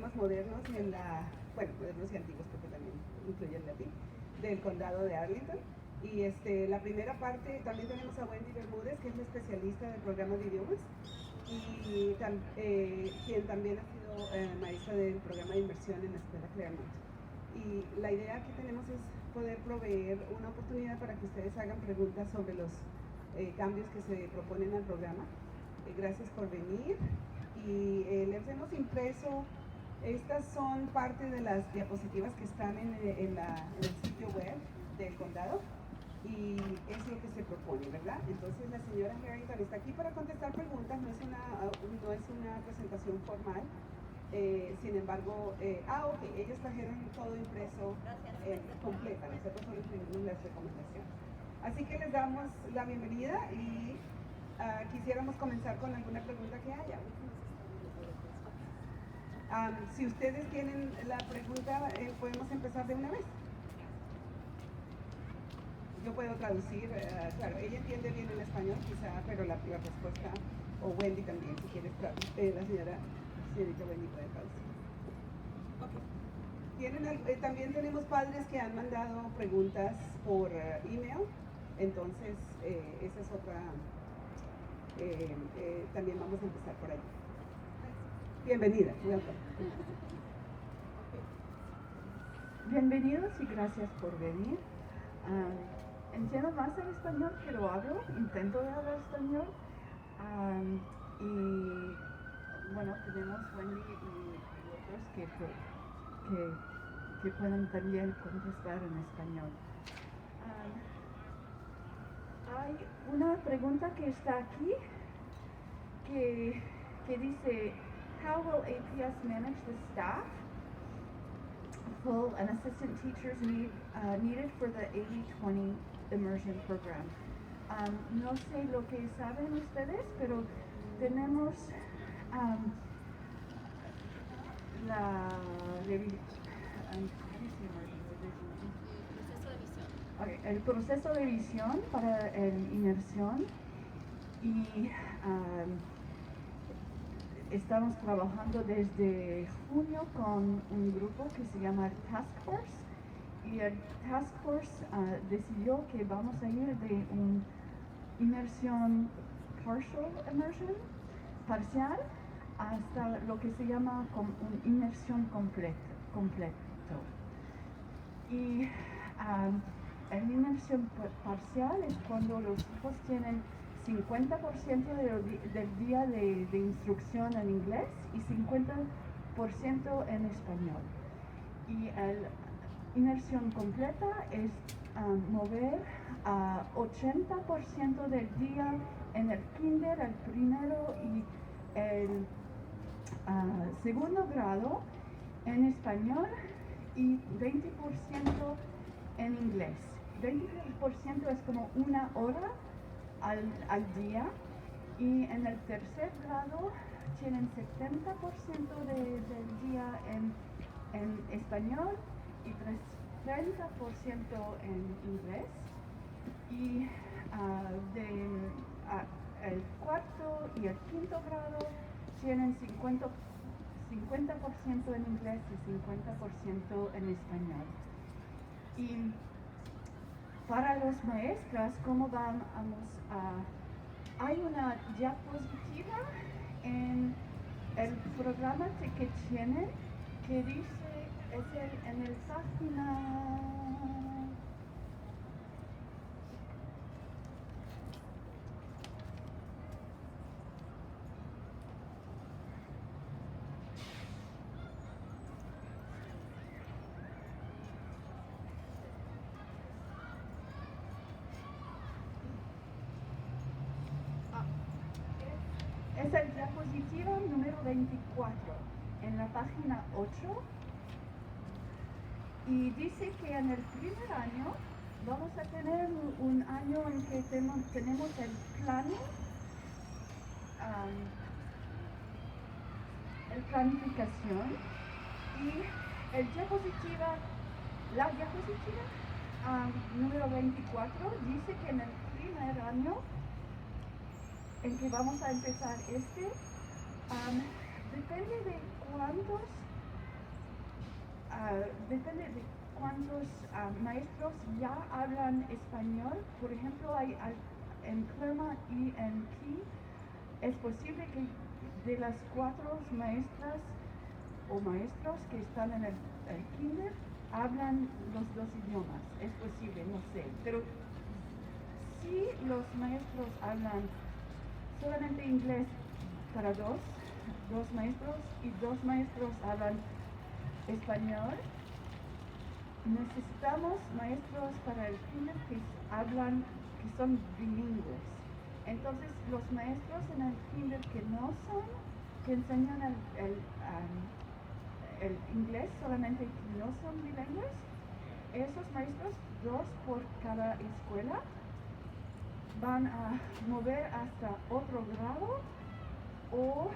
idiomas modernos en modernos y antiguos, porque también incluye el latín, del condado de Arlington. Y la primera parte, también tenemos a Wendy Bermúdez, que es la especialista del programa de idiomas, y quien también ha sido maestra del programa de Immersion en la Escuela Claremont. Y la idea que tenemos es poder proveer una oportunidad para que ustedes hagan preguntas sobre los cambios que se proponen al programa. Gracias por venir. Y les hemos impreso, estas son parte de las diapositivas que están en el sitio web del condado, y es lo que se propone, ¿verdad? Entonces la señora Harrington está aquí para contestar preguntas, no es una presentación formal. Sin embargo, ok, ellos trajeron todo impreso completa, nosotros solo imprimimos las recomendaciones. Así que les damos la bienvenida y quisiéramos comenzar con alguna pregunta que haya. Si ustedes tienen la pregunta, podemos empezar de una vez. Yo puedo traducir, claro, ella entiende bien el español quizá, pero la respuesta, o Wendy también, si quieres traducir, la señorita Wendy puede traducir. Okay. También tenemos padres que han mandado preguntas por email, entonces esa es otra, también vamos a empezar por ahí. Bienvenida, welcome. Bienvenidos y gracias por venir. Entiendo más el español que lo hablo, intento de hablar español. Y bueno, tenemos Wendy y otros que pueden también contestar en español. Hay una pregunta que está aquí que dice: How will APS manage the staff, full and assistant teachers needed for the 80-20 Immersion program? No sé lo que saben ustedes, pero tenemos el proceso de visión para el Immersion, y estamos trabajando desde junio con un grupo que se llama Task Force, y el Task Force decidió que vamos a ir de un Immersion partial immersion, parcial, hasta lo que se llama un Immersion completo. Y el Immersion parcial es cuando los hijos tienen 50% del día de instrucción en inglés y 50% en español. Y el Immersión completa es mover a 80% del día en el kinder, el primero y el segundo grado en español, y 20% en inglés. 20% es como una hora al día, y en el tercer grado tienen 70% del día en español y 30% en inglés, y el cuarto y el quinto grado tienen 50% en inglés y 50% en español. Y para los maestras, ¿cómo vamos a...? Hay una diapositiva en el programa que tienen que dice, en el página... Es el diapositiva número 24 en la página 8, y dice que en el primer año vamos a tener un año en que tenemos el plano, el planificación, y la diapositiva número 24 dice que en el primer año en que vamos a empezar depende de cuántos depende de cuántos maestros ya hablan español. Por ejemplo, en Claremont y en Key, es posible que de las 4 maestras o maestros que están en el kinder hablan los 2 idiomas. Es posible, no sé. Pero si los maestros hablan solamente inglés para dos maestros y 2 maestros hablan español, necesitamos maestros para el kinder que son bilingües. Entonces, los maestros en el kinder que enseñan el inglés solamente que no son bilingües, esos maestros, 2 por cada escuela, van a mover hasta otro grado o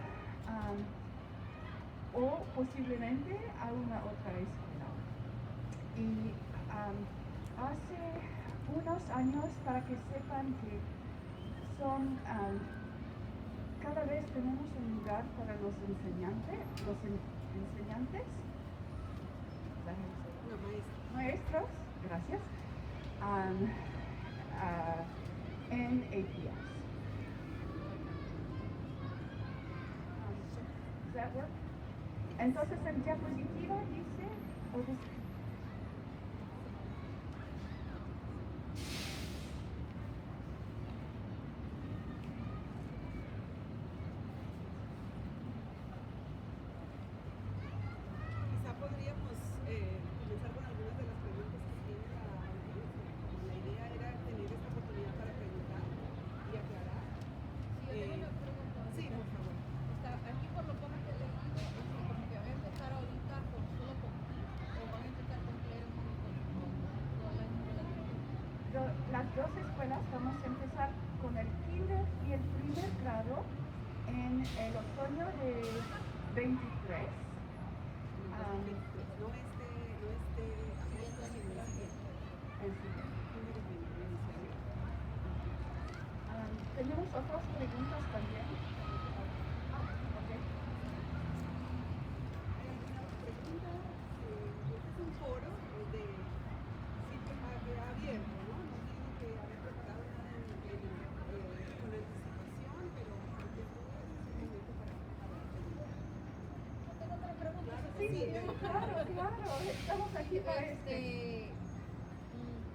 posiblemente a una otra escuela. Y hace unos años, para que sepan que cada vez tenemos un lugar para los enseñantes, maestros, gracias, en APS. Does that work? Entonces en diapositiva dice, Quizá podríamos comenzar con algunas de las preguntas que tiene la audiencia. Como la idea era tener esta oportunidad para preguntar y aclarar. Sí, yo tengo una pregunta. Sí, por favor. Aquí por lo poco que he leído, como que van a empezar ahorita o van a empezar con Claremont con toda la escuela. las 2 escuelas vamos a empezar con el kinder y el primer grado en el otoño de 23. No agosto, sino el siguiente. Tenemos otras preguntas también. Okay. Este es un foro de sitio abierto, ¿no? No tiene que haber preparado nada con anticipación, pero cualquier duda es un momento para preguntar. Yo tengo otra pregunta. Sí, claro, estamos aquí para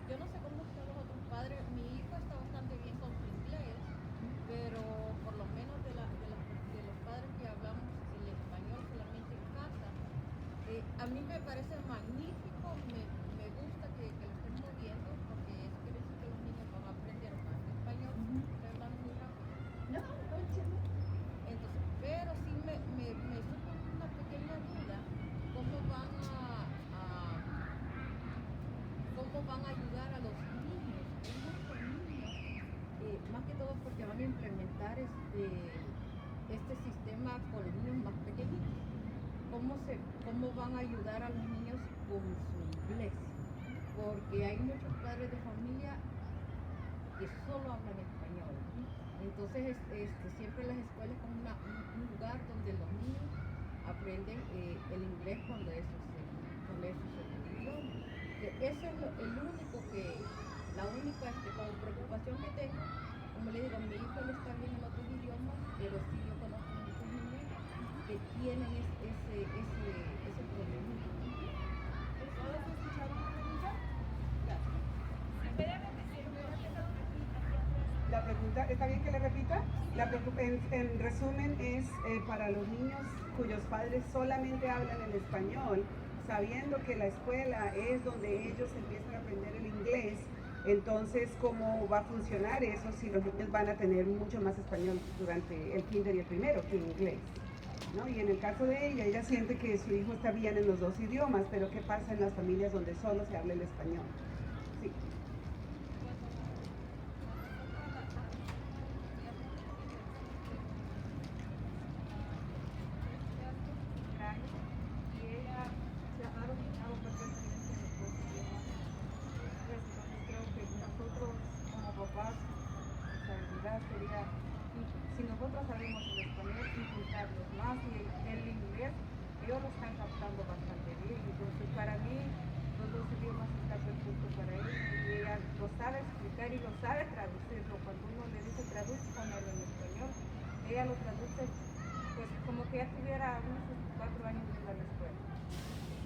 Yo no sé cómo están los otros padres. Mi hijo está bastante bien con su inglés, pero por lo menos de los padres que hablamos el español solamente en casa, a mí me parece magnífico, me gusta que lo estén moviendo, porque eso quiere decir que los niños van a aprender más español, estoy hablando muy rápido. No, no entiendo. Entonces, pero sí me surge una pequeña duda, ¿cómo van a ayudar a los niños? Hay muchos niños, más que todo porque van a implementar este sistema con los niños más pequeñitos. ¿Cómo van a ayudar a los niños con su inglés? Porque hay muchos padres de familia que solo hablan español. Entonces, siempre las escuelas son un lugar donde los niños aprenden el inglés cuando eso es el idioma. Ese es la única como preocupación que tengo. Como le digo, mi hijo le está bien en otros idiomas, pero sí yo conozco muchos niños que tienen ese problema. ¿Todos escucharon la pregunta? Gracias. La pregunta, ¿está bien que le repita? En resumen es para los niños cuyos padres solamente hablan en español, sabiendo que la escuela es donde ellos empiezan a aprender el inglés. Entonces, ¿cómo va a funcionar eso si los niños van a tener mucho más español durante el kinder y el primero que inglés? ¿No? Y en el caso de ella siente que su hijo está bien en los 2 idiomas, pero ¿qué pasa en las familias donde solo se habla el español? Sí. Y ella se ha dominado perfectamente los 2 idiomas. Entonces creo que nosotros como papás, nuestra habilidad sería, si nosotros sabemos el español, inculcarlos más y el inglés, ellos lo están captando bastante bien y Entonces, para mí, los dos idiomas están perfectos para ella y ella lo sabe explicar y lo sabe traducirlo. Cuando uno le dice traduce, ponerlo en español, ella lo traduce pues como que ya tuviera unos 4 años de la escuela.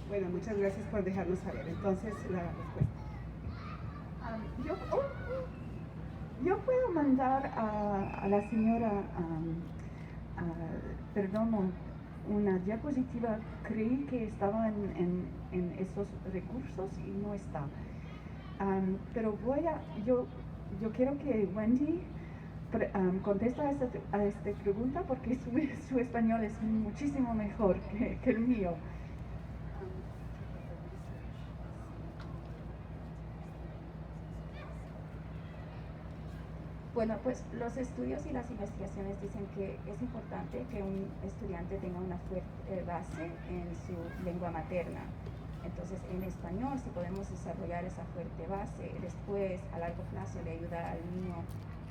Bueno, muchas gracias por dejarnos saber. Entonces, la respuesta. Yo puedo mandar a la señora, perdón, una diapositiva. Creí que estaba en esos recursos y no está. Pero yo quiero que Wendy conteste a esta pregunta porque su español es muchísimo mejor que el mío. Bueno, pues los estudios y las investigaciones dicen que es importante que un estudiante tenga una fuerte base en su lengua materna. Entonces, en español, si podemos desarrollar esa fuerte base, después a largo plazo le ayuda al niño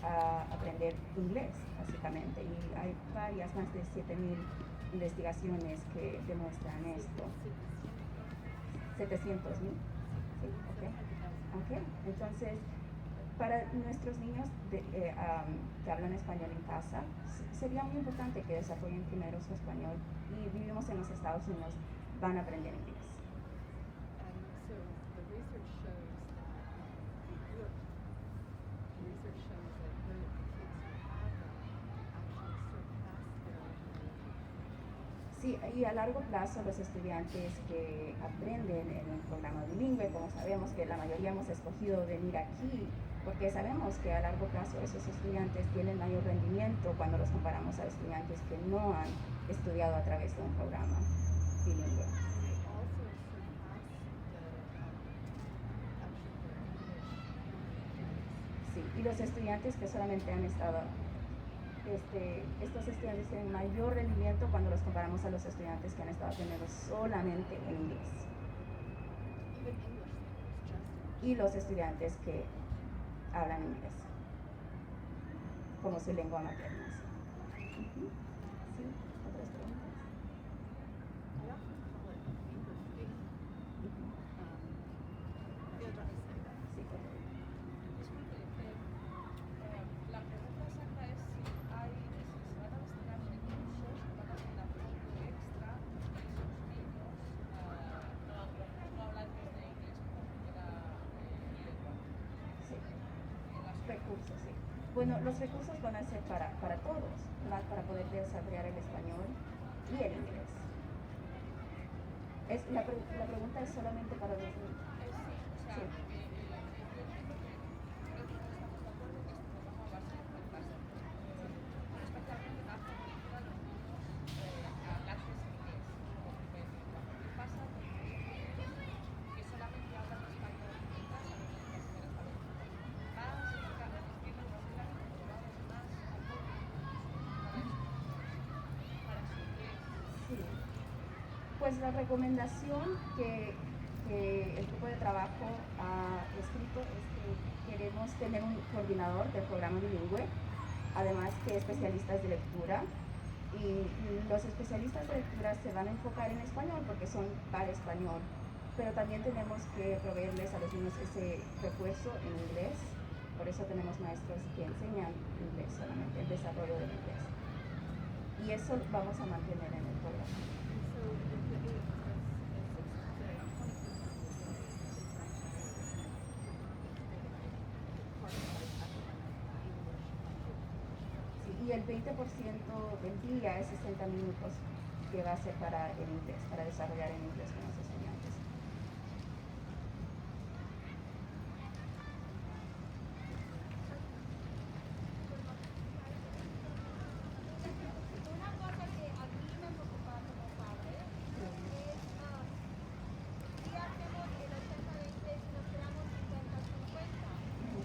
a aprender inglés, básicamente. Y hay varias, más de 7,000 investigaciones que demuestran esto. 700,000. Sí, ok. Entonces, para nuestros niños que hablan español en casa, sería muy importante que desarrollen primero su español, y vivimos en los Estados Unidos, van a aprender inglés. So the research shows that the research shows that the kids who have them actually surpass their original. Sí, y a largo plazo los estudiantes que aprenden en el programa bilingüe, como sabemos que la mayoría hemos escogido venir aquí, porque sabemos que a largo plazo esos estudiantes tienen mayor rendimiento cuando los comparamos a estudiantes que no han estudiado a través de un programa bilingüe. They also surpass Sí, y los estudiantes que solamente han estado, estos estudiantes tienen mayor rendimiento cuando los comparamos a los estudiantes que han estado aprendiendo solamente en inglés. Y los estudiantes que hablan inglés como su lengua materna. Sí, ¿otras preguntas? I often call it anchor faith. Sí, correcto. La pregunta exacta es si se van a destinar recursos, van a destinar tiempo extra a esos niños no hablantes de inglés como primera lengua. Sí, recursos, sí. Bueno, los recursos van a ser para todos, para poder desarrollar el español y el inglés. La pregunta es solamente para los niños. Sí, o sea, Sí. yo entiendo que creo que todos estamos de acuerdo que este programa va a ser fantástico. Especialmente más para ayudar a los niños hablantes en inglés como primera lengua. ¿Qué pasa con los niños que solamente hablan español en casa, no tienen las primeras palabras? Más, digamos, tienen básicamente probados más para su inglés. Sí. Pues la recomendación que el grupo de trabajo ha escrito es que queremos tener un coordinador del programa bilingüe, además que especialistas de lectura, y los especialistas de lectura se van a enfocar en español porque son para español, pero también tenemos que proveerles a los niños ese refuerzo en inglés. Por eso tenemos maestros que enseñan inglés solamente, el desarrollo del inglés, y eso vamos a mantener en el programa. So if the 20% Sí, y el 20% del día es 60 minutos que va a ser para el inglés, para desarrollar el inglés con los estudiantes. Una cosa que a mí me preocupa como padre es si hacemos el 80-20 y nos quedamos 50-50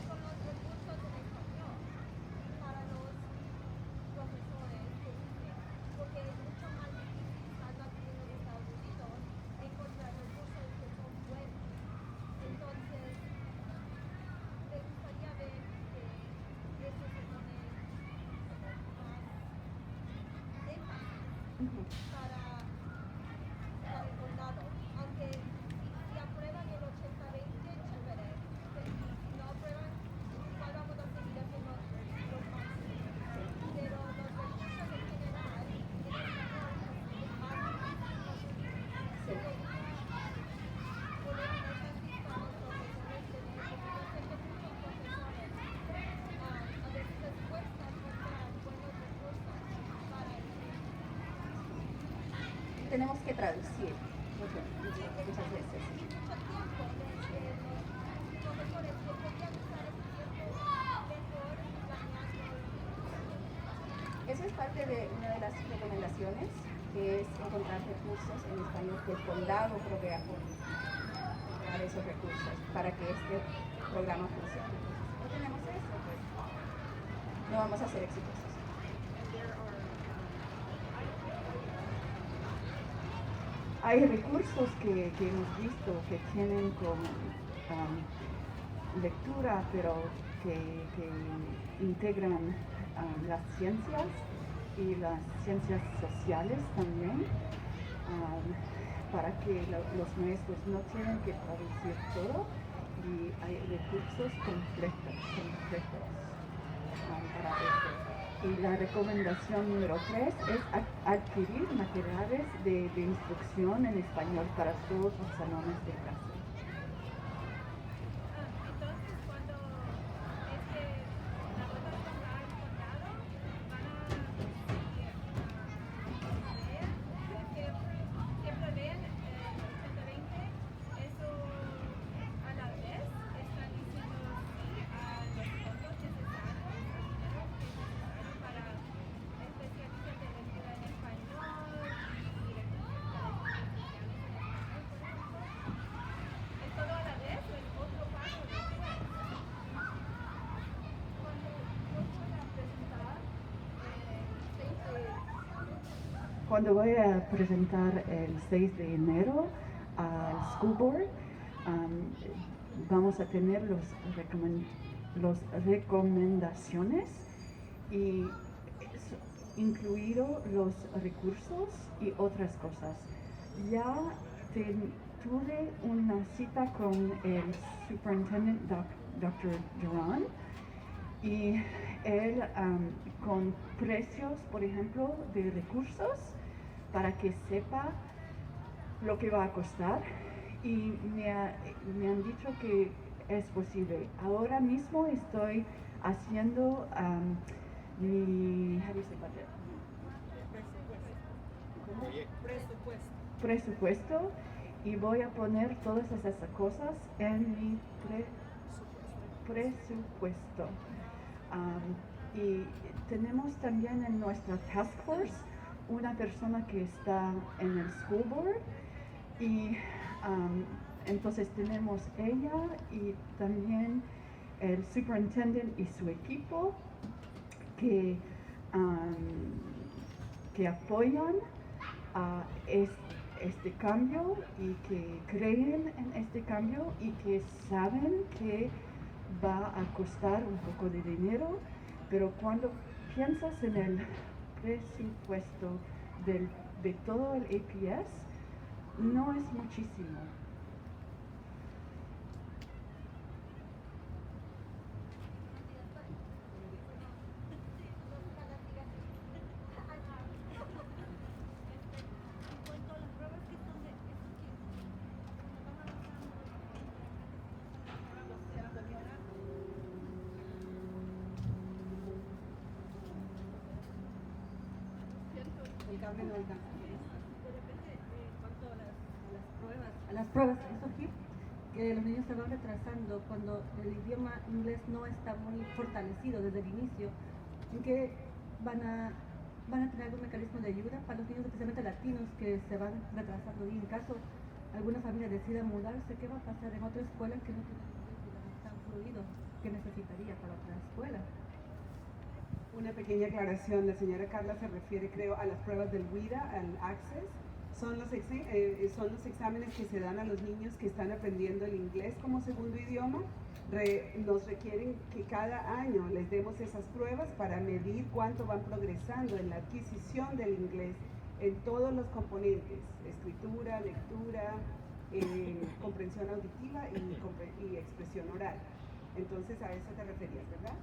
con los recursos en español para los profesores que dicen, porque es mucho más difícil estando aquí en los Estados Unidos encontrar tenemos que traducir muchas veces. Mucho tiempo de los profesores que podrían usar ese tiempo mejor planeando. Eso es parte de una de las recomendaciones, que es encontrar recursos en español que el condado provea encontrar esos recursos para que este programa funcione. Si no tenemos eso, pues no vamos a ser exitosos. Hay recursos que hemos visto que tienen como lectura, pero que integran las ciencias y las ciencias sociales también, para que los maestros no tienen que traducir todo, y hay recursos completos para esto. Y la recomendación número 3 es adquirir materiales de instrucción en español para todos los salones de clase. Entonces, cuando la votación va al condado, van a seguir idea de que siempre ven el 80-20, eso a la vez están diciendo sí a los fondos necesarios, al dinero que es necesario para especialistas de lectura en español y recursos para estudios sociales en español, por ejemplo. ¿Es todo a la vez o es otro paso después? Cuando yo voy a presentar Cuando voy a presentar el 6 de enero al School Board, vamos a tener los recomendaciones y incluido los recursos y otras cosas. Ya tuve una cita con el superintendent Dr. Duran, y él con precios, por ejemplo, de recursos, para que sepa lo que va a costar, y me han dicho que es posible. Ahora mismo estoy haciendo mi how do you say budget? Presupuesto, y voy a poner todas esas cosas en mi presupuesto. Y tenemos también en nuestra task force una persona que está en el school board, y entonces tenemos ella y también el superintendent y su equipo que apoyan a este cambio, y que creen en este cambio, y que saben que va a costar un poco de dinero, pero cuando piensas en el presupuesto de todo el APS, no es muchísimo. El cable no alcanza. De repente, en cuanto a las pruebas, eso aquí, que los niños se van retrasando cuando el idioma inglés no está muy fortalecido desde el inicio, ¿en qué van a tener algún mecanismo de ayuda para los niños, especialmente latinos, que se van retrasando? Y en caso alguna familia decida mudarse, ¿qué va a pasar en otra escuela que no tiene inglés, digamos, tan fluido que necesitaría para otra escuela? Una pequeña aclaración, la señora Carla se refiere, creo, a las pruebas del WIDA, al Access. Son los exámenes que se dan a los niños que están aprendiendo el inglés como segundo idioma. Nos requieren que cada año les demos esas pruebas para medir cuánto van progresando en la adquisición del inglés en todos los componentes: escritura, lectura, comprensión auditiva y expresión oral. Entonces a eso te referías, ¿verdad?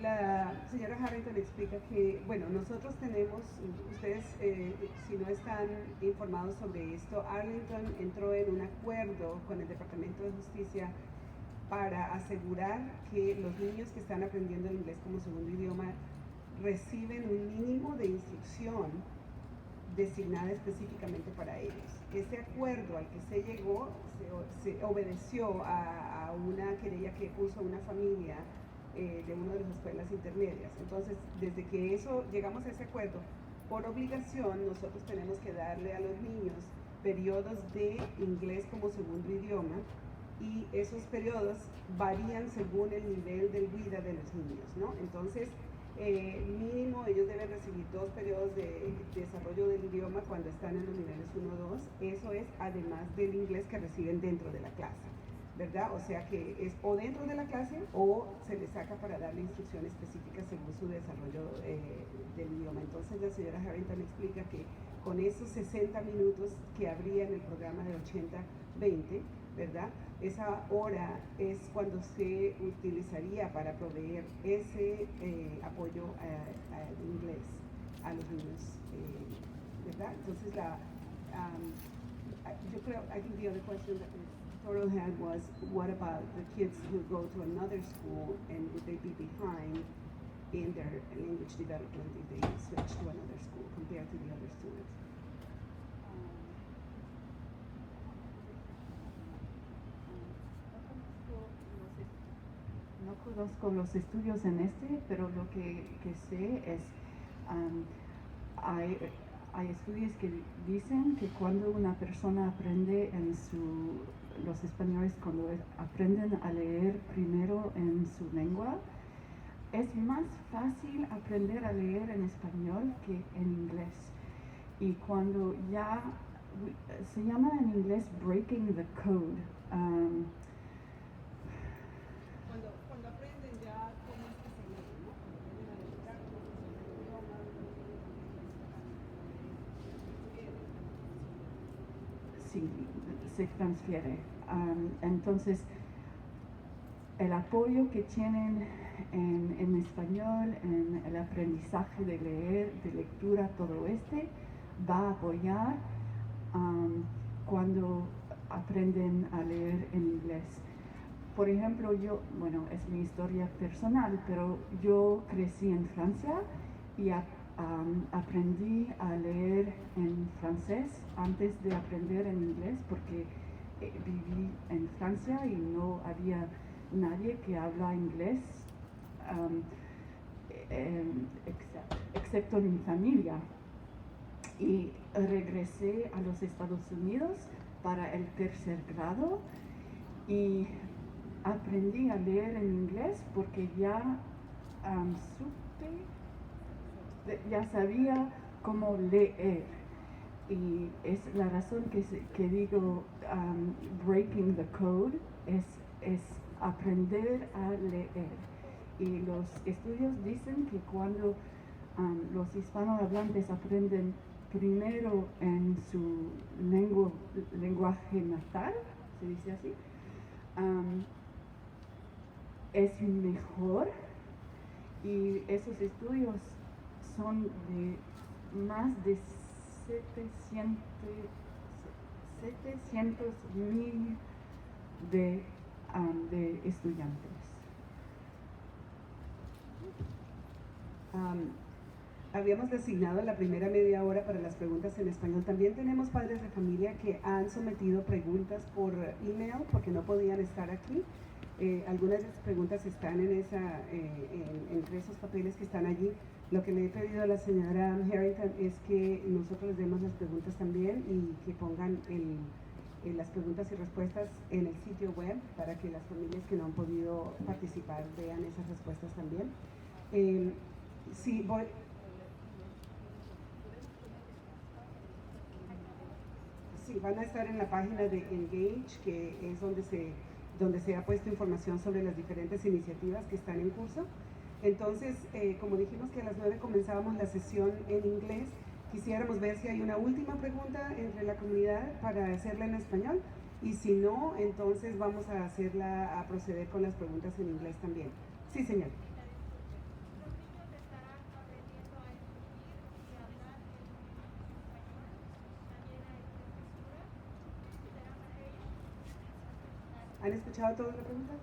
La señora Harrington explica que, bueno, nosotros tenemos, ustedes si no están informados sobre esto, Arlington entró en un acuerdo con el Departamento de Justicia para asegurar que los niños que están aprendiendo el inglés como segundo idioma reciben un mínimo de instrucción designada específicamente para ellos. Ese acuerdo al que se llegó se obedeció a una querella que puso una familia de una de las escuelas intermedias. Entonces, desde que llegamos a ese acuerdo, por obligación nosotros tenemos que darle a los niños periodos de inglés como segundo idioma, y esos periodos varían según el nivel del vida de los niños, ¿no? Entonces, mínimo ellos deben recibir 2 periodos de desarrollo del idioma cuando están en los niveles 1 o 2. Eso es además del inglés que reciben dentro de la clase, ¿verdad? O sea que es o dentro de la clase o se les saca para darle instrucción específica según su desarrollo del idioma. Entonces la señora Harrington explica que con esos 60 minutos que habría en el programa de 80-20, ¿verdad? Esa hora es cuando se utilizaría para proveer ese apoyo al inglés a los niños, ¿verdad? Entonces yo creo, I think the other question that Toro had was, what about the kids who go to another school, and would they be behind in their language development if they switch to another school compared to the other students? No conozco los estudios en pero lo que sé es, hay estudios que dicen que cuando una persona aprende los españoles cuando aprenden a leer primero en su lengua, es más fácil aprender a leer en español que en inglés. Y cuando ya, se llama en inglés breaking the code. Cuando aprenden ya cómo es que se lee, ¿no? Aprenden a leer, Sí, se transfiere. Entonces, el apoyo que tienen en español, en el aprendizaje de leer, de lectura, todo va a apoyar cuando aprenden a leer en inglés. Por ejemplo, bueno, es mi historia personal, pero yo crecí en Francia y aprendí a leer en francés antes de aprender en inglés porque viví en Francia y no había nadie que habla inglés excepto mi familia. Y regresé a los Estados Unidos para el 3er grado y aprendí a leer en inglés porque ya ya sabía cómo leer. Y es la razón que digo breaking the code, es aprender a leer. Y los estudios dicen que cuando los hispanohablantes aprenden primero en su lenguaje natal, se dice así, es mejor, y esos estudios son de más de 700,000 de estudiantes. Habíamos designado la primera media hora para las preguntas en español. También tenemos padres de familia que han sometido preguntas por email porque no podían estar aquí. Algunas de las preguntas están entre esos papeles que están allí. Lo que le he pedido a la señora Harrington es que nosotros les demos las preguntas también y que pongan las preguntas y respuestas en el sitio web para que las familias que no han podido participar vean esas respuestas también. Sí, van a estar en la página de Engage, que es donde se ha puesto información sobre las diferentes iniciativas que están en curso. Entonces, como dijimos que a las 9 comenzábamos la sesión en inglés, quisiéramos ver si hay una última pregunta entre la comunidad para hacerla en español, y si no, entonces vamos a proceder con las preguntas en inglés también. Sí, señor. ¿Han escuchado toda la pregunta?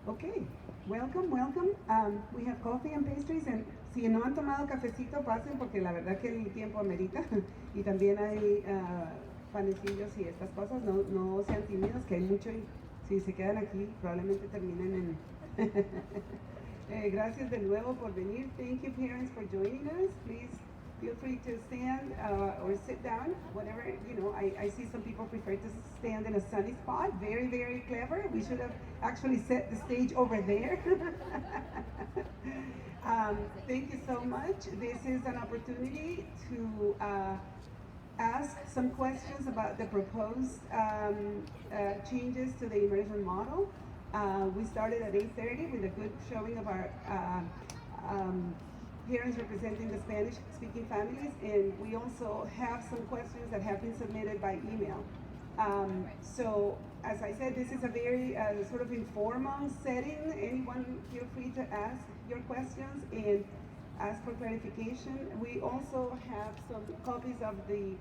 Okay, welcome, welcome. We have coffee and pastries, and si no han tomado cafecito, pasen porque la verdad que el tiempo amerita. Y también hay panecillos y estas cosas. No sean tímidos, que hay mucho y si se quedan aquí probablemente terminen en... gracias de nuevo por venir. Thank you, parents, for joining us. Please feel free to stand or sit down, whatever, I see some people prefer to stand in a sunny spot. Very, very clever. We should have actually set the stage over there. Thank you so much. This is an opportunity to ask some questions about the proposed changes to the immersion model. We started at 8:30 with a good showing of our parents representing the Spanish-speaking families, and we also have some questions that have been submitted by email. So, as I said, this is a very sort of informal setting. Anyone feel free to ask your questions and ask for clarification. We also have some copies of the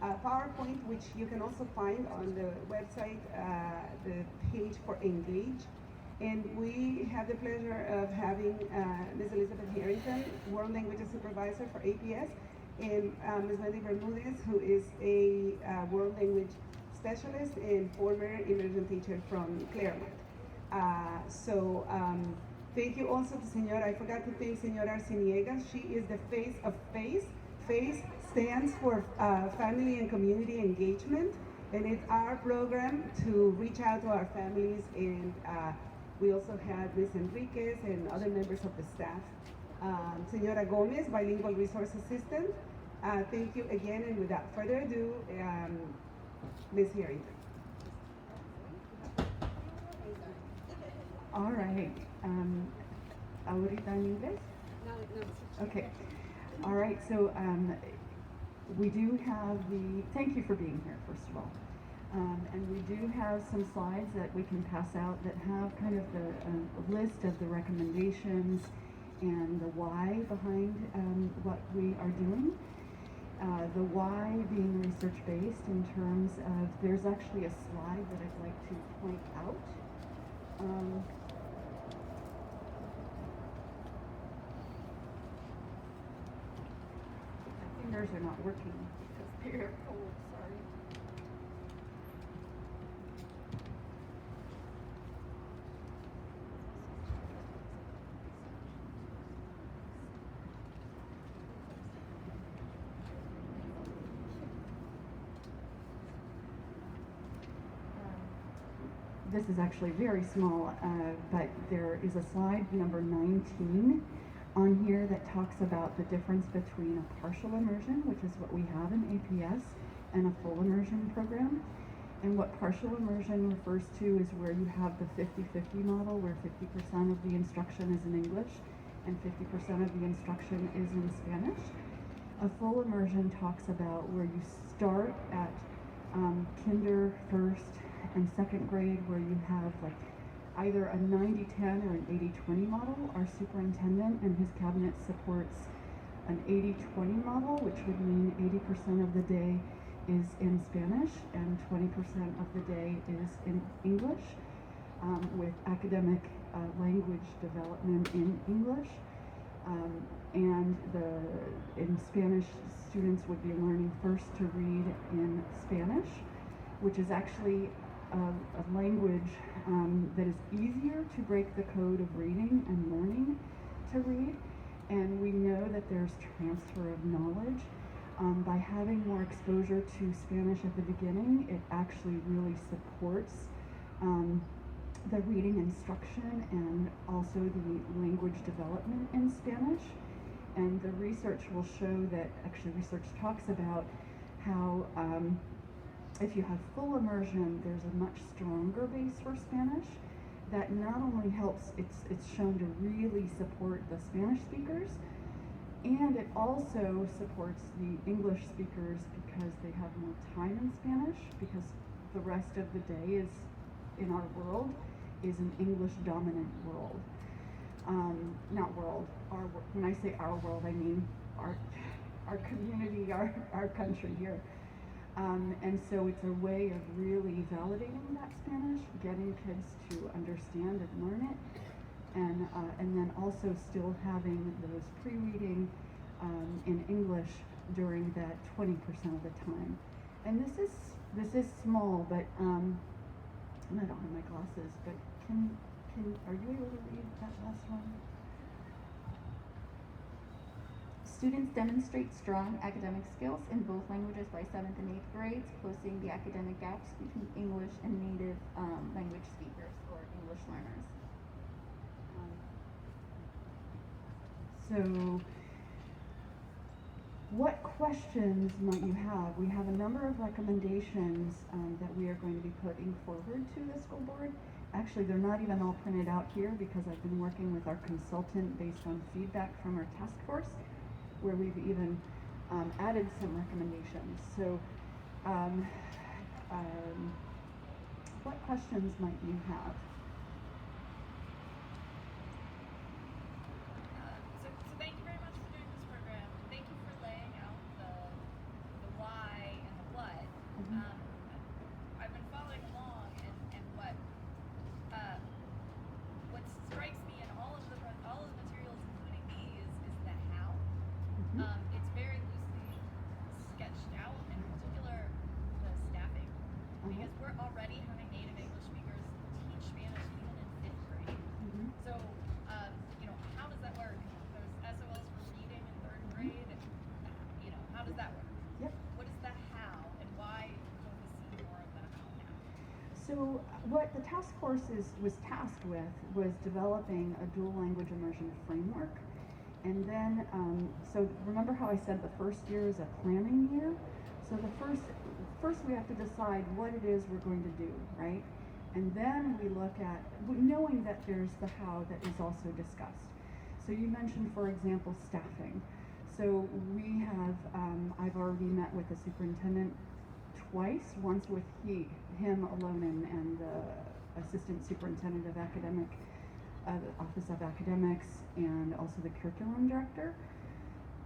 PowerPoint, which you can also find on the website, the page for Engage. And we have the pleasure of having Ms. Elizabeth Harrington, World Languages Supervisor for APS, and Ms. Wendy Bermudez, who is a World Language Specialist and former immersion teacher from Claremont. Thank you also to Senora, I forgot to thank Senora Arciniega. She is the face of FACE. FACE stands for Family and Community Engagement, and it's our program to reach out to our families, and we also have Ms. Enriquez and other members of the staff. Senora Gomez, Bilingual Resource Assistant. Thank you again, and without further ado, Ms. Harrington. All right. Ahorita en inglés? No. Okay. All right. So we do have thank you for being here, first of all. And we do have some slides that we can pass out that have kind of the list of the recommendations and the why behind what we are doing. The why being research-based in terms of, there's actually a slide that I'd like to point out. My fingers are not working because they're cold, sorry. This is actually very small, but there is a slide number 19 on here that talks about the difference between a partial immersion, which is what we have in APS, and a full immersion program. And what partial immersion refers to is where you have the 50-50 model, where 50% of the instruction is in English and 50% of the instruction is in Spanish. A full immersion talks about where you start at kinder, first, and second grade, where you have like either a 90-10 or an 80-20 model. Our superintendent and his cabinet supports an 80-20 model, which would mean 80% of the day is in Spanish and 20% of the day is in English, with academic language development in English. And in Spanish, students would be learning first to read in Spanish, which is actually a language that is easier to break the code of reading and learning to read. And we know that there's transfer of knowledge. By having more exposure to Spanish at the beginning, it actually really supports the reading instruction and also the language development in Spanish. And the research will show that, actually research talks about how if you have full immersion, there's a much stronger base for Spanish that not only helps, it's shown to really support the Spanish speakers, and it also supports the English speakers because they have more time in Spanish, because the rest of the day is, in our world, is an English dominant world. Not world, when I say our world, I mean our community, our country here. And so it's a way of really validating that Spanish, getting kids to understand and learn it, and then also still having those pre-reading in English during that 20% of the time. And this is small, but I don't have my glasses, but are you able to read that last one? Students demonstrate strong academic skills in both languages by 7th and 8th grades, closing the academic gaps between English and native language speakers or English learners. So, what questions might you have? We have a number of recommendations that we are going to be putting forward to the school board. Actually, they're not even all printed out here because I've been working with our consultant based on feedback from our task force, where we've even added some recommendations. So, what questions might you have? So thank you very much for doing this program. Thank you for laying out the why and the what. I've been following along, and what strikes me in all of the materials, including these, is the how. It's very loosely sketched out, in particular the staffing, because we're already having native English speakers teach Spanish even in 5th grade. So, how does that work? There's SOLs for reading in 3rd grade. How does that work? Yep. What is the how, and why don't we see more of the how now? So what the task force was tasked with was developing a dual language immersion framework. And then, so remember how I said the first year is a planning year? So the first we have to decide what it is we're going to do, right? And then we look at, knowing that there's the how that is also discussed. So you mentioned, for example, staffing. So we have, I've already met with the superintendent twice, once with him alone and the assistant superintendent of the Office of Academics, and also the curriculum director,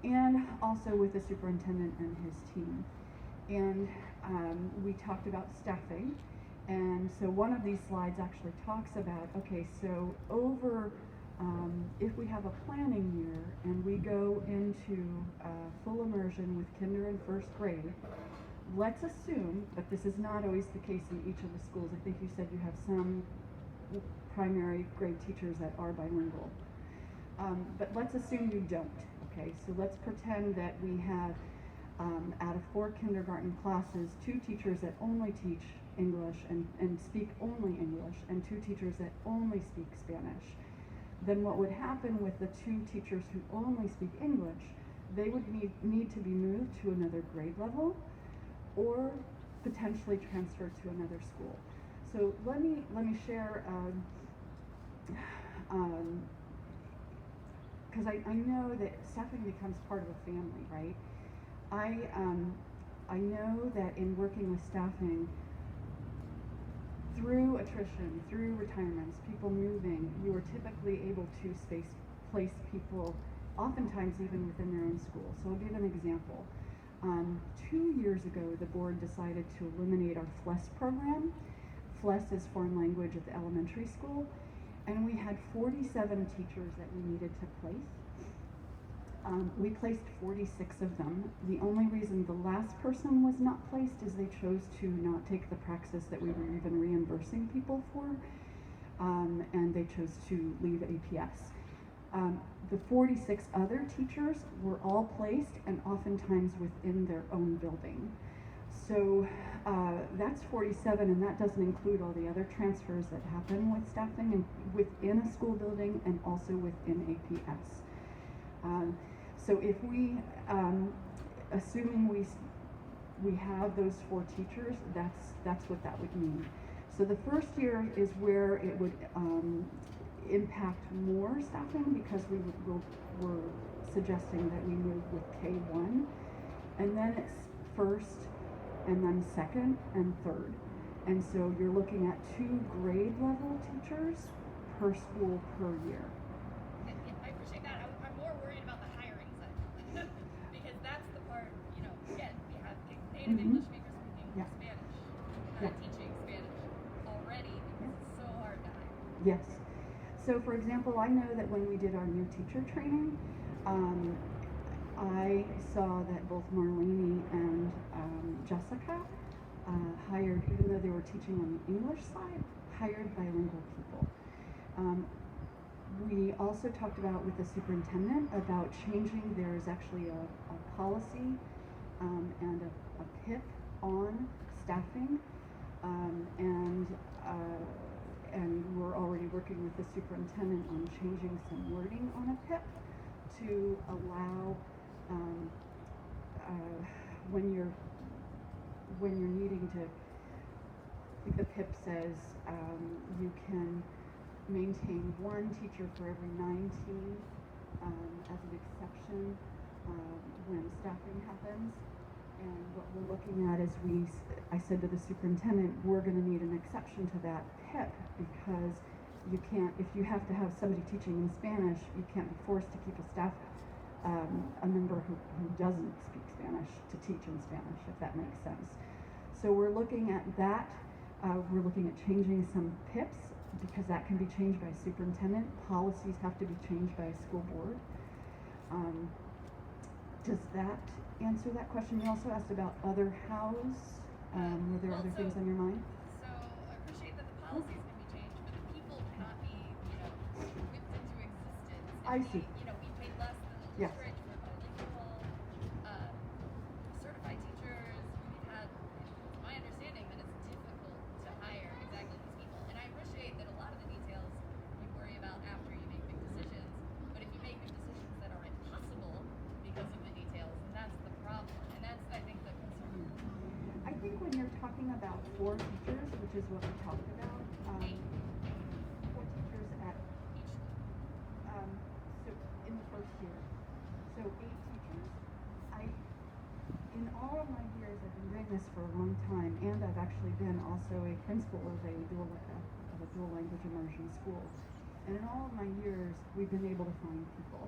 and also with the superintendent and his team. And we talked about staffing, and so one of these slides actually talks about, okay, so if we have a planning year and we go into full immersion with kinder and 1st grade, let's assume, but this is not always the case in each of the schools. I think you said you have some primary grade teachers that are bilingual. But let's assume you don't, okay? So let's pretend that we have, out of 4 kindergarten classes, 2 teachers that only teach English and speak only English, and 2 teachers that only speak Spanish. Then what would happen with the 2 teachers who only speak English, they would need to be moved to another grade level, or potentially transferred to another school. So let me share, because I know that staffing becomes part of a family, right? I know that in working with staffing, through attrition, through retirements, people moving, you are typically able to place people, oftentimes even within their own school. So I'll give an example. 2 years ago, the board decided to eliminate our FLES program. FLES is foreign language at the elementary school, and we had 47 teachers that we needed to place. We placed 46 of them. The only reason the last person was not placed is they chose to not take the praxis that we were even reimbursing people for, and they chose to leave APS. The 46 other teachers were all placed, and oftentimes within their own building. So that's 47, and that doesn't include all the other transfers that happen with staffing and within a school building and also within APS. So if we, assuming we have those 4 teachers, that's what that would mean. So the first year is where it would impact more staffing, because we're suggesting that we move with K1, and then it's 1st, and then 2nd and 3rd. And so you're looking at 2 grade level teachers per school per year. I appreciate that. I'm more worried about the hiring side because that's the part, again, we have native English speakers from Yes. So, for example, I know that when we did our new teacher training, I saw that both Marlene and Jessica hired, even though they were teaching on the English side, hired bilingual people. We also talked about with the superintendent about changing. There is actually a policy and a PIP on staffing, and we're already working with the superintendent on changing some wording on a PIP to allow when you're needing to. The PIP says you can maintain one teacher for every 19 as an exception when staffing happens. And what we're looking at is I said to the superintendent, we're going to need an exception to that PIP because you can't, if you have to have somebody teaching in Spanish, you can't be forced to keep a member who doesn't speak Spanish to teach in Spanish, if that makes sense. So we're looking at that. We're looking at changing some PIPs because that can be changed by superintendent. Policies have to be changed by a school board. Does that answer that question? You also asked about other hows. Were there other things on your mind? So I appreciate that the policies can be changed, but the people cannot be, whipped into existence. I see. We pay less than the Yes. district for bilingual, certified teachers. We've had, it's my understanding that it's difficult to hire exactly these people. And I appreciate that a lot of the details you worry about after you make big decisions, but if you make big decisions that are impossible because of the details, then that's the problem. And that's, I think, the concern. I think when you're talking about 4 teachers, which is what we talked about, 4 teachers at Each so in the first year. So 8 teachers. In all of my years, I've been doing this for a long time, and I've actually been also a principal of a dual language immersion school. And in all of my years, we've been able to find people.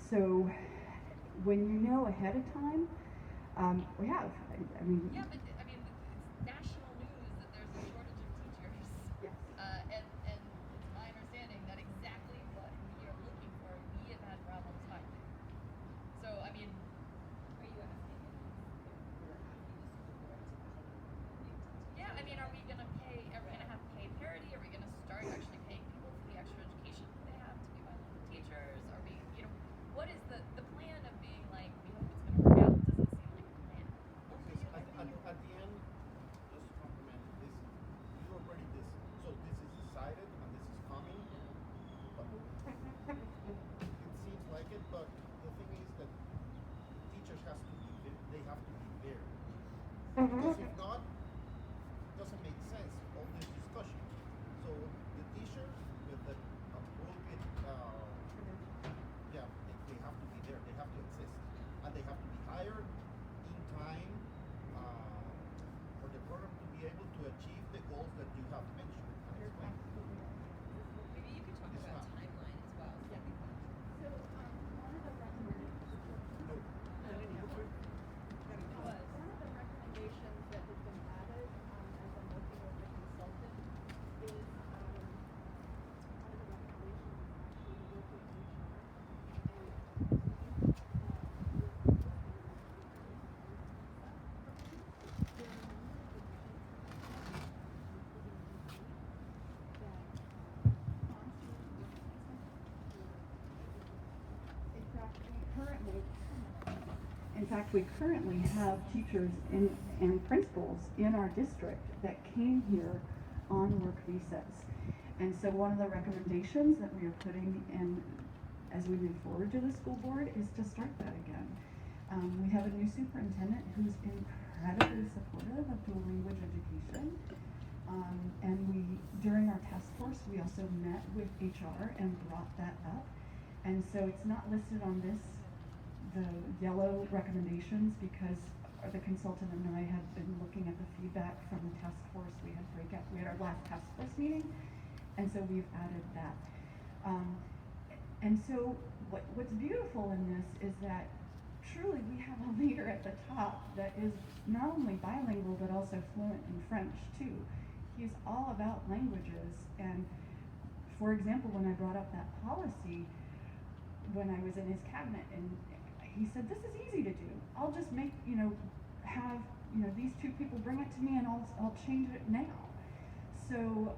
So when you know ahead of time, we have. I mean. Yeah, but I mean, it's national news that there's a shortage of teachers. Yes. And it's my understanding that exactly what we are looking for, we have had problems finding. So, I mean, Are you asking if we're asking the school board to pay new teachers? yeah, I mean, are we going to have pay parity? Are we going to start actually paying people for the extra education that they have to be bilingual teachers? Are we, what is the plan of being like, we hope it's going to work out? Doesn't seem like a plan. At the end, just to compliment this, you already so this is decided and this is coming. But it seems like it, but the thing is that teachers they have to be there. Because if not, it doesn't make sense, all this discussion. So the teachers with the appropriate, they have to be there, they have to exist. And they have to be hired in time for the program to be able to achieve the goals that you have mentioned and explained. Maybe you could talk Yes, about ma'am. timeline as well. So I think that So one of the recommendations. One of the recommendations that has been added as I'm working with the consultant is one of the recommendations is actually work with In fact, we currently have teachers and principals in our district that came here on work visas. And so one of the recommendations that we are putting in as we move forward to the school board is to start that again. We have a new superintendent who's incredibly supportive of dual language education. And during our task force, we also met with HR and brought that up. And so it's not listed on the yellow recommendations because the consultant and I have been looking at the feedback from the task force. We had our last task force meeting, and so we've added that. And so what's beautiful in this is that truly we have a leader at the top that is not only bilingual but also fluent in French too. He he's all about languages. And for example, when I brought up that policy, when I was in his cabinet, and he said, this is easy to do. I'll just make, have, these two people bring it to me and I'll change it now. So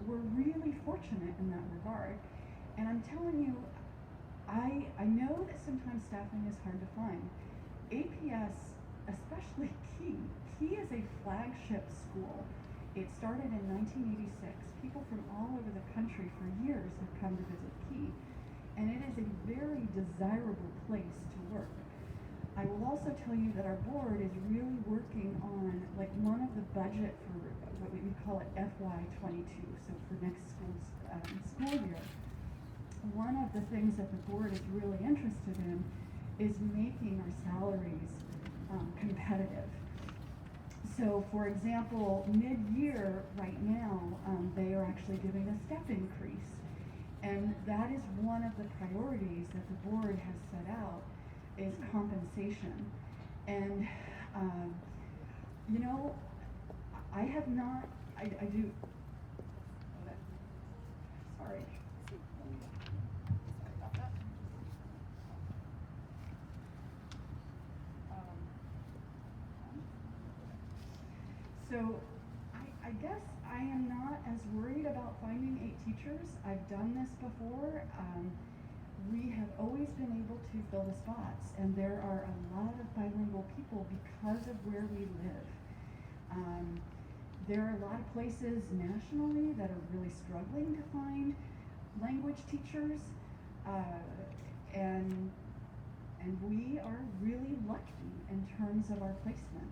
we're really fortunate in that regard. And I'm telling you, I know that sometimes staffing is hard to find. APS, especially Key is a flagship school. It started in 1986. People from all over the country for years have come to visit Key. And it is a very desirable place to work. I will also tell you that our board is really working on, like, one of the budget for what we call it FY22, so for next school year. One of the things that the board is really interested in is making our salaries competitive. So, for example, mid-year right now, they are actually giving a step increase. And that is one of the priorities that the board has set out, is compensation. And, I have not, I do, sorry. So I guess I am not as worried about finding 8 teachers. I've done this before. We have always been able to fill the spots, and there are a lot of bilingual people because of where we live. There are a lot of places nationally that are really struggling to find language teachers, and we are really lucky in terms of our placement.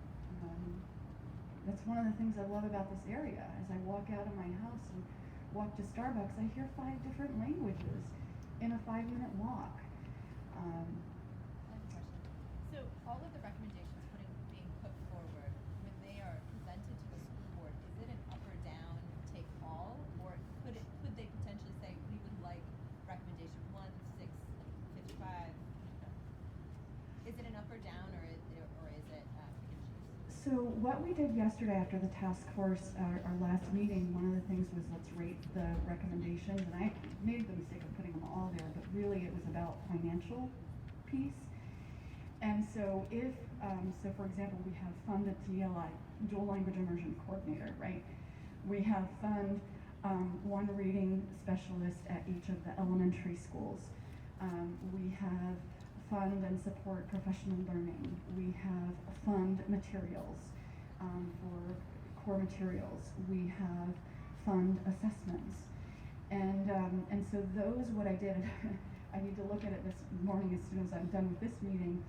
That's one of the things I love about this area. As I walk out of my house and walk to Starbucks, I hear 5 different languages in a 5-minute walk. I have a question. So all of the recommendations being put forward, when they are presented to the school board, is it an up or down, take all, or could they potentially say we would like recommendation 1, 6, 55? Is it an up or down, or is it pick and choose? So what we did yesterday after the task force, our last meeting, one of the things was let's rate the recommendations, and I made the mistake of putting them all there, but really it was about financial piece. And so if, for example, we have fund a DLI, dual language immersion coordinator, right? We have fund 1 reading specialist at each of the elementary schools. We have fund and support professional learning. We have fund materials for core materials. We have fund assessments. And so those, what I did, I need to look at it this morning as soon as I'm done with this meeting,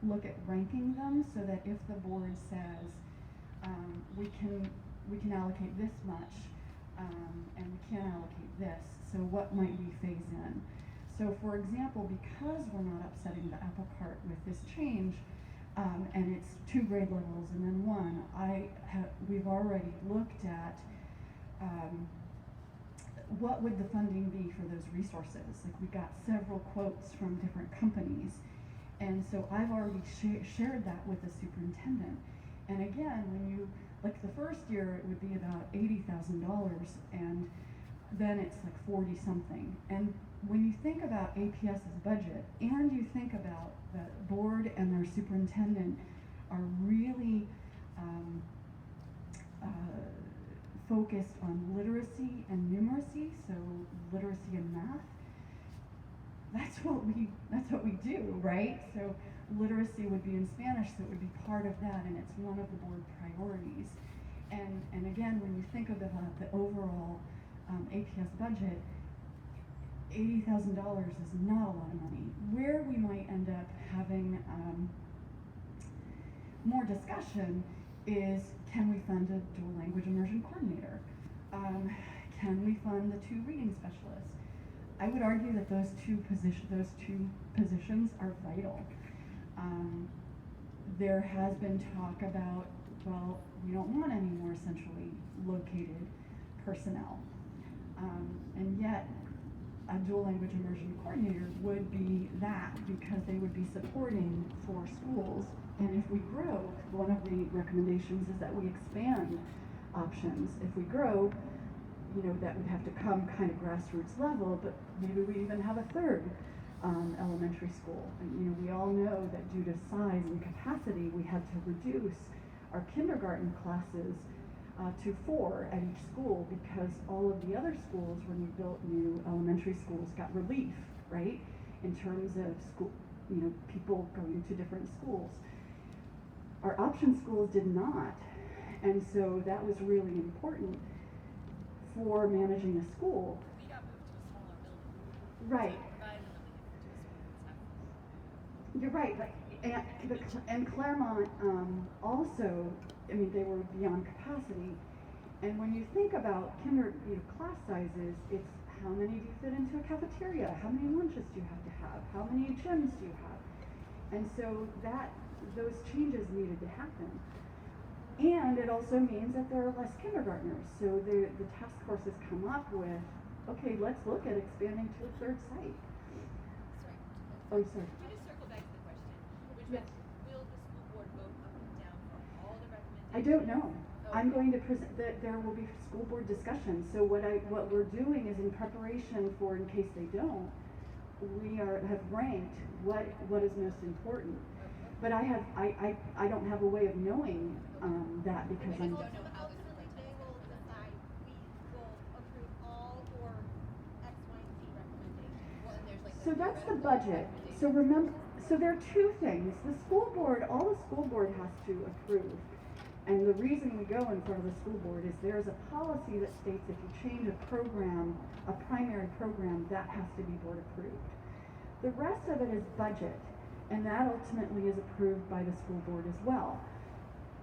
look at ranking them so that if the board says we can allocate this much and we can't allocate this, so what might we phase in? So for example, because we're not upsetting the apple cart with this change, and it's 2 grade levels and then 1, we've already looked at what would the funding be for those resources. Like, we got several quotes from different companies, and so I've already shared that with the superintendent. And again, when you, like, the first year it would be about $80,000, and then it's like 40 something. And when you think about APS's budget, and you think about the board and their superintendent are really focused on literacy and numeracy, so literacy and math, that's what we do, right? So literacy would be in Spanish, so it would be part of that, and it's one of the board priorities. And again, when you think about the overall APS budget, $80,000 is not a lot of money. Where we might end up having more discussion is, can we fund a dual language immersion coordinator? Can we fund the 2 reading specialists? I would argue that those two positions are vital. There has been talk about, well, we don't want any more centrally located personnel. And yet, a dual language immersion coordinator would be that, because they would be supporting 4 schools. And if we grow, one of the recommendations is that we expand options. If we grow, that would have to come kind of grassroots level, but maybe we even have a third elementary school. And we all know that due to size and capacity, we had to reduce our kindergarten classes to 4 at each school, because all of the other schools, when we built new elementary schools, got relief, right? In terms of school, people going to different schools. Our option schools did not. And so that was really important for managing a school. We got moved to a smaller building. Right. So provide them to a school that's half. You're right, and Claremont also, they were beyond capacity. And when you think about class sizes, it's how many do you fit into a cafeteria? How many lunches do you have to have? How many gyms do you have? And so those changes needed to happen. And it also means that there are less kindergartners. So the task force has come up with, okay, let's look at expanding to a third site. Sorry. Oh, sorry. Can we just circle back to the question, which Yes. was, will the school board vote up and down for all the recommendations? I don't know. I'm Okay. going to present that there will be school board discussions. So what we're doing is, in preparation for, in case they don't, we have ranked what is most important. But I don't have a way of knowing that, because I I'm. just don't know how this is Ultimately, they will decide, we will approve all or X, Y, and Z recommendations. Well, and there's like So that's the theoretical budget. recommendation. So remember, there are two things. The school board, all the school board has to approve. And the reason we go in front of the school board is there's a policy that states if you change a program, a primary program, that has to be board approved. The rest of it is budget, and that ultimately is approved by the school board as well.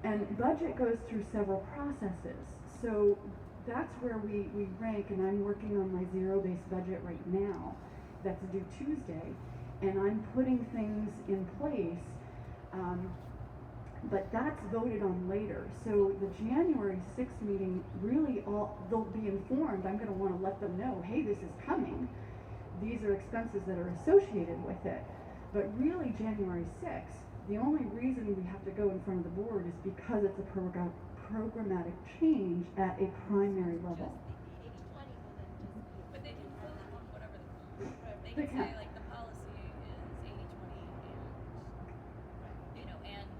And budget goes through several processes. So that's where we rank, and I'm working on my zero-based budget right now. That's due Tuesday. And I'm putting things in place, but that's voted on later. So the January 6th meeting, really they'll be informed. I'm gonna wanna let them know, hey, this is coming. These are expenses that are associated with it. But really, January 6th, the only reason we have to go in front of the board is because it's a programmatic change at a primary level. The 80/20 will then just be. But they can vote on whatever they They can can. say, like, the policy is 80/20 and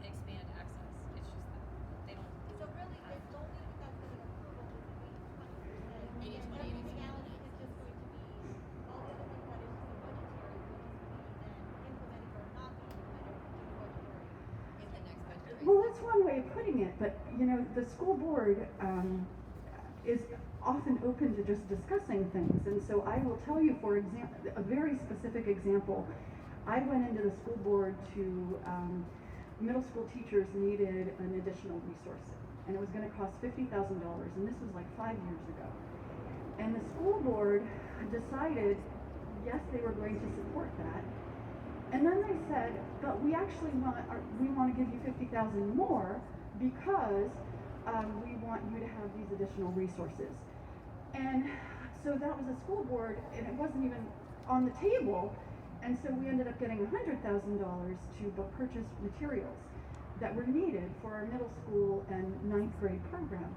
expand access. It's just that they don't. So really, it's only because of the approval is 80/20. 80/20 And the reality is just going to be, all the other things that is just the budgetary will just be then implemented or not be implemented In the next budget. Well, that's one way of putting it, but the school board is often open to just discussing things. And so I will tell you, for example, a very specific example. I went into the school board to, middle school teachers needed an additional resource, and it was going to cost $50,000, and this was like 5 years ago. And the school board decided, yes, they were going to support that. And then they said, but we actually want to give you $50,000 more because we want you to have these additional resources. And so that was a school board, and it wasn't even on the table. And so we ended up getting $100,000 to purchase materials that were needed for our middle school and 9th grade program.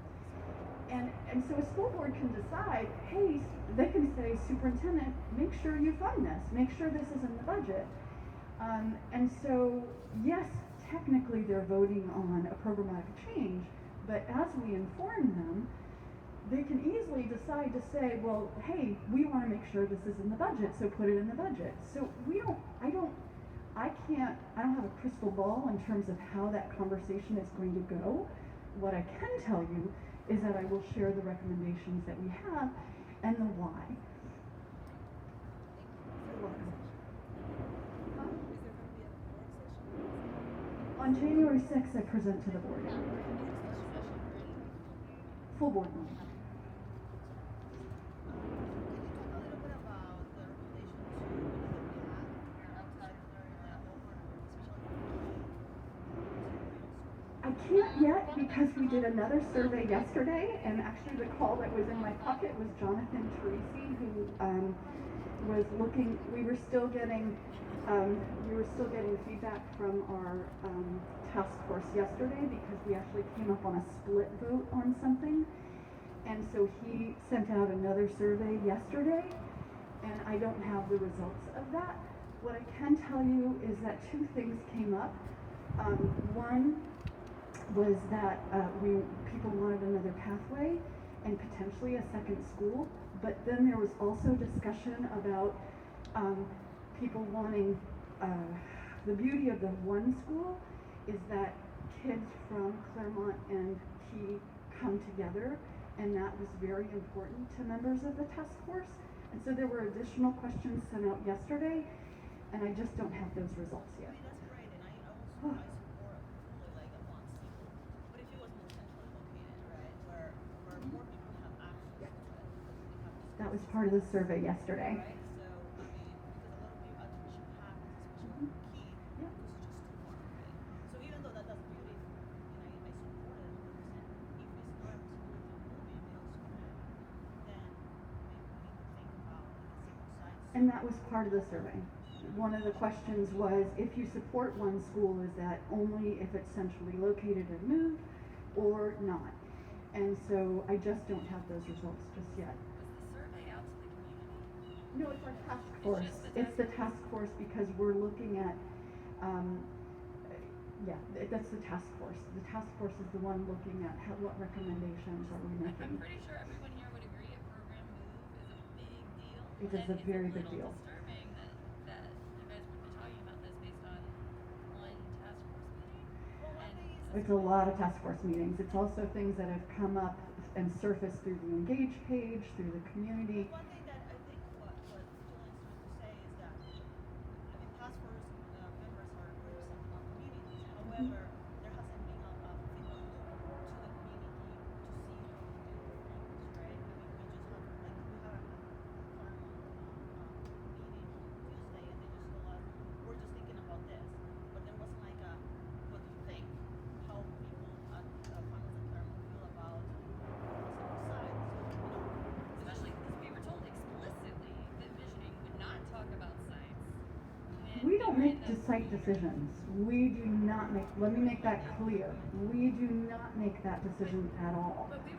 And so a school board can decide, hey, they can say, superintendent, make sure you fund this, make sure this is in the budget. And so, yes, technically they're voting on a programmatic change, but as we inform them, they can easily decide to say, well, hey, we want to make sure this is in the budget, so put it in the budget. So I don't have a crystal ball in terms of how that conversation is going to go. What I can tell you is that I will share the recommendations that we have and the why. You're welcome. On January 6th, I present to the board. Full board meeting. A little bit about the recommendation to outside of their level I can't yet because we did another survey yesterday, and actually the call that was in my pocket was Jonathan Teresi, who was looking, we were still getting feedback from our task force yesterday because we actually came up on a split vote on something. And so he sent out another survey yesterday, and I don't have the results of that. What I can tell you is that two things came up. One was that people wanted another pathway and potentially a second school, but then there was also discussion about people wanting, the beauty of the one school is that kids from Claremont and Key come together, and that was very important to members of the task force. And so there were additional questions sent out yesterday, and I just don't have those results yet. I mean, that's great, and I support fully like a one school. But if it was more centrally located, right, where more people have access to it, because we have this That was part of the survey yesterday. right? So, I mean, because a lot of people artificial happens, especially for key, Yeah. because it's just too far, right? So even though that's beautiful, and I support it 100%, if it's not absolutely moving middle school, then maybe we need to think about like a single site. And that was part of the survey. One of the questions was, if you support one school, is that only if it's centrally located and moved, or not? And so I just don't have those results just yet. Was the survey out to the community? No, it's our task force. It's the task force because we're looking at, that's the task force. The task force is the one looking at what recommendations are we I'm making. pretty sure everyone here would agree a program move is a big deal. It is a and very it's big deal. disturbing that you guys would be talking about this based on one task force meeting. Well, one And thing is It's a lot of task force meetings. It's also things that have come up and surfaced through the Engage page, through the community. one thing that I think what Julian's trying to say is that, I mean, task force members are representing our communities. However, there hasn't been a single look to the community to see how we do things, right? I mean, we just have, like, we had a Claremont meeting on Tuesday, and they just told us, we're just thinking about this. But there wasn't like a, what do you think? How people at Farmers and Claremont feel about single site. So, especially because we were told explicitly that visioning would not talk about sites. We don't make site decisions. We do not make, let me make that clear. We do not make that decision at all. But we